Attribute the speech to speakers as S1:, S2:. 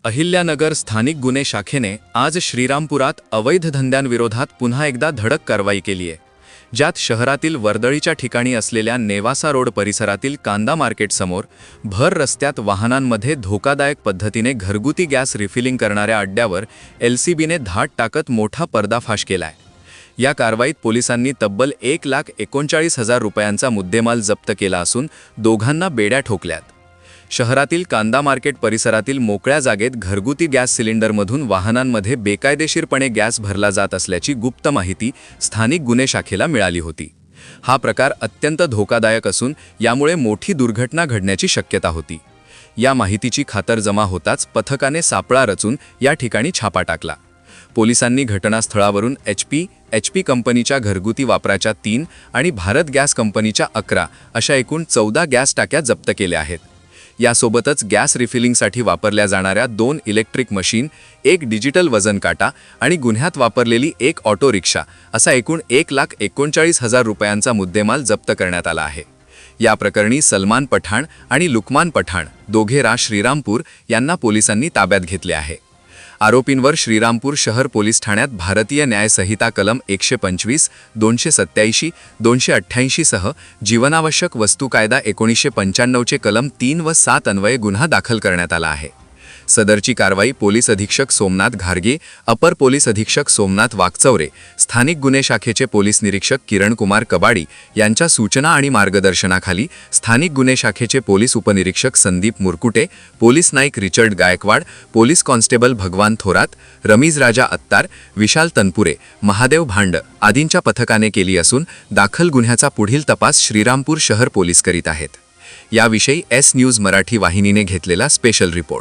S1: अहिल्यानगर स्थानिक गुन्हे शाखेने आज श्रीरामपुरात अवैध धंद्यांविरोधात पुन्हा एकदा धडक कारवाई केली आहे, ज्यात शहरातील वर्दळीच्या ठिकाणी असलेल्या नेवासा रोड परिसरातील कांदा मार्केट समोर भर रस्त्यात वाहनांमध्ये धोकादायक पद्धतीने घरगुती गॅस रिफिलिंग करणाऱ्या अड्ड्यावर LCBने धाड टाकत मोठा पर्दाफाश केलाय। या कारवाईत पोलिसांनी तब्बल 1,39,000 रुपयांचा मुद्देमाल जप्त केला असून दोघांना बेड्या ठोकल्यात। शहरातील कांदा मार्केट परिसरातील मोकळ्या जागेत घरगुती गॅस सिलेंडरमधून वाहनांमध्ये बेकायदेशीरपणे गॅस भरला जात असल्याची गुप्त माहिती स्थानिक गुन्हे शाखेला मिळाली होती। हा प्रकार अत्यंत धोकादायक असून यामुळे मोठी दुर्घटना घडण्याची शक्यता होती। या माहितीची खातरजमा होताच पथकाने सापळा रचून या ठिकाणी छापा टाकला। पोलिसांनी घटनास्थळावरून HP कंपनीच्या घरगुती वापराच्या 3 आणि भारत गॅस कंपनीच्या 11 अशा एकूण 14 गॅस टाक्या जप्त केल्या आहेत। यासोबतच गॅस रिफिलिंगसाठी वापरल्या जाणाऱ्या 2 इलेक्ट्रिक मशीन, 1 डिजिटल वजन काटा आणि गुन्ह्यात वापरलेली 1 ऑटो रिक्षा असा एकूण 1,39,000 रुपयांचा मुद्देमाल जप्त करण्यात आला आहे। या प्रकरणी सलमान पठाण आणि लुकमान पठाण दोघे श्रीरामपूर यांना पोलिसांनी ताब्यात घेतले आहे। आरोपींवर श्रीरामपूर शहर पोलीस ठाण्यात भारतीय न्याय संहिता कलम 125, 287, 288 सह जीवनावश्यक वस्तू कायदा 1995 चे कलम 3 व 7 अन्वये गुन्हा दाखल करण्यात आला आहे। सदरची कारवाई पोलीस अधीक्षक सोमनाथ घारगे, अपर पोलीस अधीक्षक सोमनाथ वाकचौरे, स्थानिक गुन्हे शाखेचे पोलीस निरीक्षक किरण कुमार कबाडी यांच्या सूचना आणि मार्गदर्शनाखाली स्थानिक गुन्हे शाखेचे पोलीस उपनिरीक्षक Sandeep Murkute, police Naik Richard Gaikwad, police constable भगवान थोरात, रमीज राजा अत्तार, विशाल तनपुरे, महादेव भांड आदींच्या पथकाने केली असून दाखल गुन्ह्याचा पुढील तपास श्रीरामपूर शहर पोलीस करीत आहेत। याविषयी S न्यूज मराठी वाहिनीने घेतलेला स्पेशल रिपोर्ट।